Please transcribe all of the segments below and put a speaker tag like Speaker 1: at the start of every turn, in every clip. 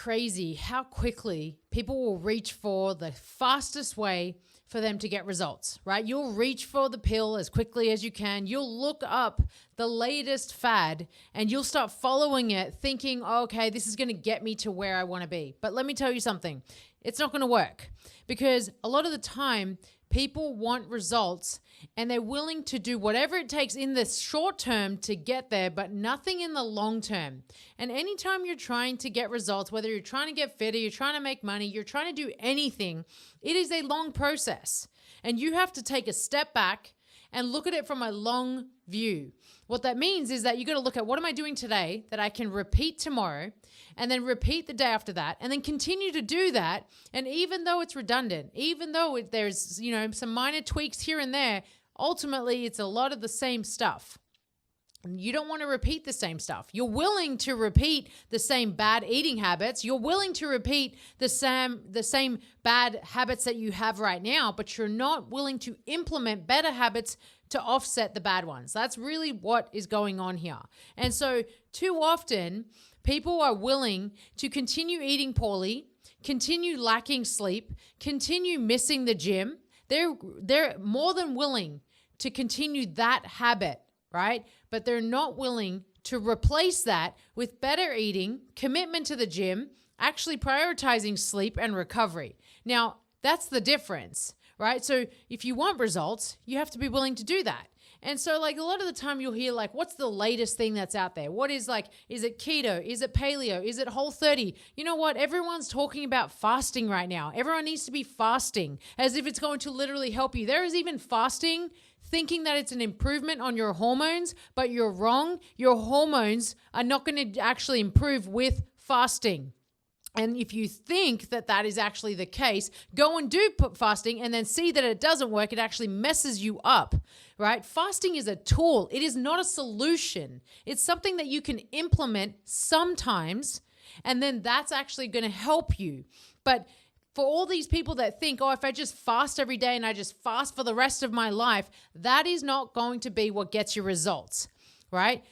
Speaker 1: crazy how quickly people will reach for the fastest way for them to get results, right? You'll reach for the pill as quickly as you can. You'll look up the latest fad and you'll start following it thinking, oh, okay, this is going to get me to where I want to be. But let me tell you something. It's not going to work because a lot of the time people want results and they're willing to do whatever it takes in the short term to get there, but nothing in the long term. And anytime you're trying to get results, whether you're trying to get fitter, you're trying to make money, you're trying to do anything, it is a long process. And you have to take a step back and look at it from a long view. What that means is that you got to look at what am I doing today that I can repeat tomorrow and then repeat the day after that and then continue to do that. And even though it's redundant, even though there's, some minor tweaks here and there, ultimately it's a lot of the same stuff. You don't want to repeat the same stuff. You're willing to repeat the same bad eating habits. You're willing to repeat the same bad habits that you have right now, but you're not willing to implement better habits to offset the bad ones. That's really what is going on here. And so too often, people are willing to continue eating poorly, continue lacking sleep, continue missing the gym. They're more than willing to continue that habit, right? But they're not willing to replace that with better eating, commitment to the gym, actually prioritizing sleep and recovery. Now, that's the difference, right? So if you want results, you have to be willing to do that. And so a lot of the time you'll hear what's the latest thing that's out there? What is is it keto? Is it paleo? Is it Whole30? You know what? Everyone's talking about fasting right now. Everyone needs to be fasting as if it's going to literally help you. There is even fasting thinking that it's an improvement on your hormones, but you're wrong. Your hormones are not going to actually improve with fasting. And if you think that that is actually the case, go and do fasting and then see that it doesn't work. It actually messes you up, right? Fasting is a tool. It is not a solution. It's something that you can implement sometimes, and then that's actually going to help you. But for all these people that think, if I just fast every day and I just fast for the rest of my life, that is not going to be what gets you results, right?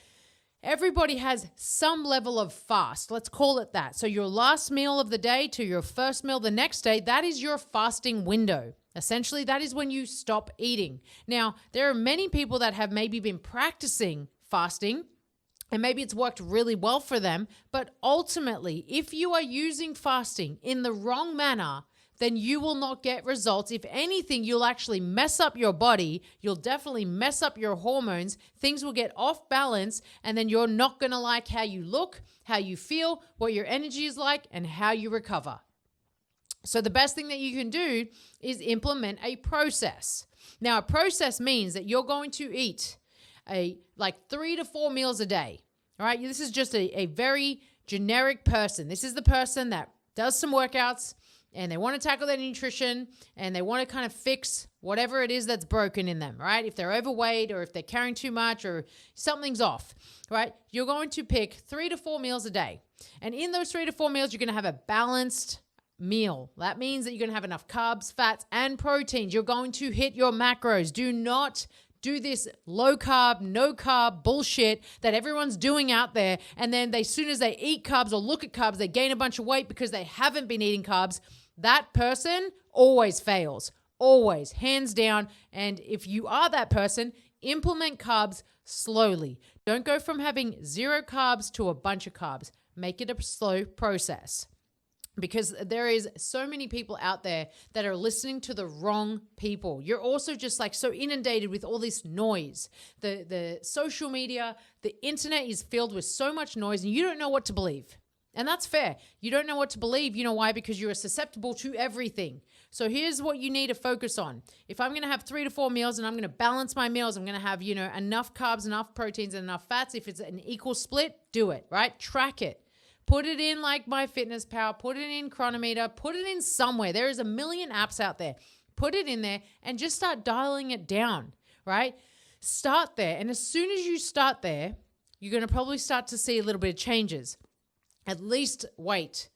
Speaker 1: Everybody has some level of fast. Let's call it that. So your last meal of the day to your first meal the next day, that is your fasting window. Essentially, that is when you stop eating. Now, there are many people that have maybe been practicing fasting and maybe it's worked really well for them. But ultimately, if you are using fasting in the wrong manner, then you will not get results. If anything, you'll actually mess up your body. You'll definitely mess up your hormones. Things will get off balance, and then you're not going to like how you look, how you feel, what your energy is like, and how you recover. So the best thing that you can do is implement a process. Now, a process means that you're going to eat 3 to 4 meals a day. All right. This is just a very generic person. This is the person that does some workouts and they want to tackle their nutrition and they want to kind of fix whatever it is that's broken in them, right? If they're overweight or if they're carrying too much or something's off, right? You're going to pick 3 to 4 meals a day. And in those 3 to 4 meals, you're going to have a balanced meal. That means that you're going to have enough carbs, fats, and proteins. You're going to hit your macros. Do not do this low carb, no carb bullshit that everyone's doing out there. And then as soon as they eat carbs or look at carbs, they gain a bunch of weight because they haven't been eating carbs. That person always fails, always, hands down. And if you are that person, implement carbs slowly. Don't go from having 0 carbs to a bunch of carbs. Make it a slow process. Because there is so many people out there that are listening to the wrong people. You're also just so inundated with all this noise. The social media, the internet is filled with so much noise and you don't know what to believe. And that's fair. You don't know what to believe. You know why? Because you are susceptible to everything. So here's what you need to focus on. If I'm going to have 3 to 4 meals and I'm going to balance my meals, I'm going to have, enough carbs, enough proteins, and enough fats. If it's an equal split, do it, right? Track it. Put it in MyFitnessPal, put it in Chronometer, put it in somewhere. There is a million apps out there. Put it in there and just start dialing it down, right? Start there. And as soon as you start there, you're going to probably start to see a little bit of changes. At least wait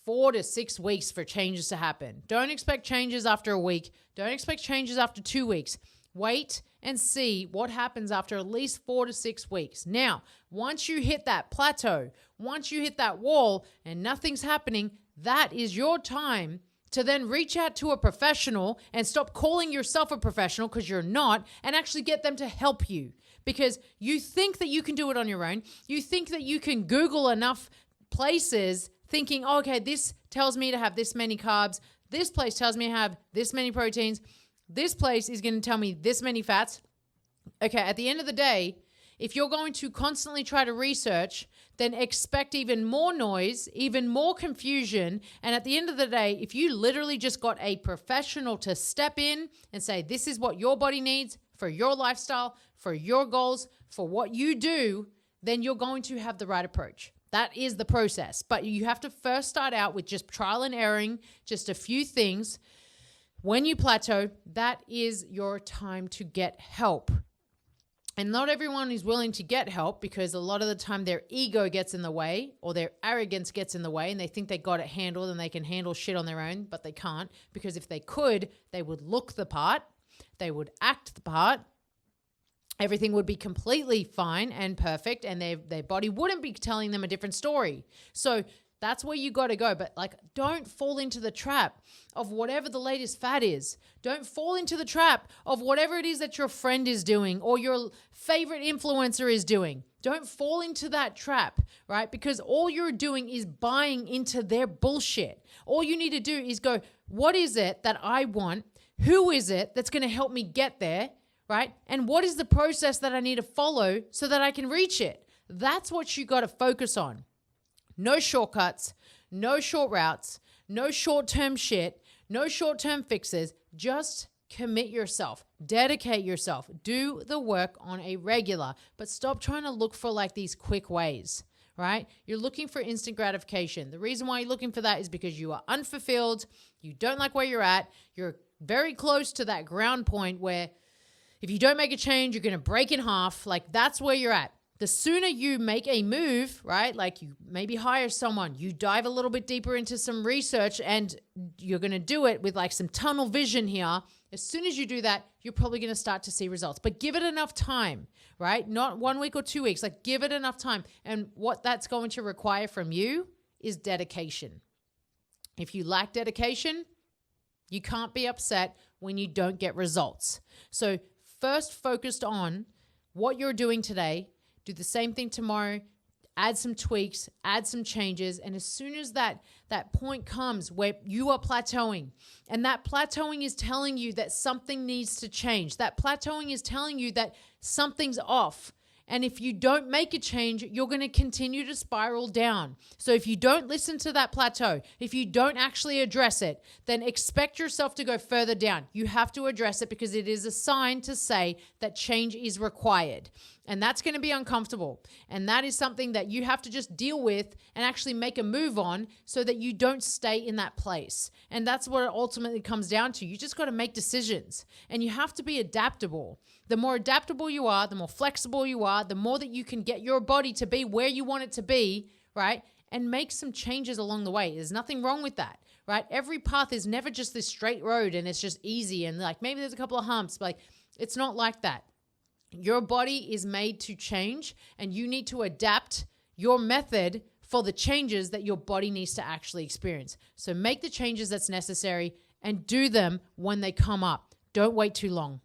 Speaker 1: 4 to 6 weeks for changes to happen. Don't expect changes after a week. Don't expect changes after 2 weeks. Wait and see what happens after at least 4 to 6 weeks. Now, once you hit that plateau, once you hit that wall and nothing's happening, that is your time to then reach out to a professional and stop calling yourself a professional, because you're not, and actually get them to help you. Because you think that you can do it on your own. You think that you can Google enough places thinking, oh, okay, this tells me to have this many carbs. This place tells me to have this many proteins. This place is going to tell me this many fats. Okay, at the end of the day, if you're going to constantly try to research, then expect even more noise, even more confusion. And at the end of the day, if you literally just got a professional to step in and say, this is what your body needs for your lifestyle, for your goals, for what you do, then you're going to have the right approach. That is the process. But you have to first start out with just trial and erroring, just a few things. When you plateau, that is your time to get help. And not everyone is willing to get help, because a lot of the time their ego gets in the way, or their arrogance gets in the way, and they think they got it handled and they can handle shit on their own, but they can't, because if they could, they would look the part, they would act the part, everything would be completely fine and perfect, and their body wouldn't be telling them a different story. So that's where you got to go. But don't fall into the trap of whatever the latest fad is. Don't fall into the trap of whatever it is that your friend is doing or your favorite influencer is doing. Don't fall into that trap, right? Because all you're doing is buying into their bullshit. All you need to do is go, what is it that I want? Who is it that's going to help me get there, right? And what is the process that I need to follow so that I can reach it? That's what you got to focus on. No shortcuts, no short routes, no short-term shit, no short-term fixes. Just commit yourself, dedicate yourself, do the work on a regular, but stop trying to look for these quick ways, right? You're looking for instant gratification. The reason why you're looking for that is because you are unfulfilled. You don't like where you're at. You're very close to that ground point where if you don't make a change, you're going to break in half. That's where you're at. The sooner you make a move, right? You maybe hire someone, you dive a little bit deeper into some research, and you're going to do it with some tunnel vision here. As soon as you do that, you're probably going to start to see results. But give it enough time, right? Not 1 week or 2 weeks. Give it enough time. And what that's going to require from you is dedication. If you lack dedication, you can't be upset when you don't get results. So first, focused on what you're doing today. Do the same thing tomorrow, add some tweaks, add some changes. And as soon as that point comes where you are plateauing, and that plateauing is telling you that something needs to change, that plateauing is telling you that something's off. And if you don't make a change, you're going to continue to spiral down. So if you don't listen to that plateau, if you don't actually address it, then expect yourself to go further down. You have to address it because it is a sign to say that change is required. And that's going to be uncomfortable. And that is something that you have to just deal with and actually make a move on so that you don't stay in that place. And that's what it ultimately comes down to. You just got to make decisions, and you have to be adaptable. The more adaptable you are, the more flexible you are, the more that you can get your body to be where you want it to be, right? And make some changes along the way. There's nothing wrong with that, right? Every path is never just this straight road and it's just easy and maybe there's a couple of humps, but it's not like that. Your body is made to change, and you need to adapt your method for the changes that your body needs to actually experience. So make the changes that's necessary and do them when they come up. Don't wait too long.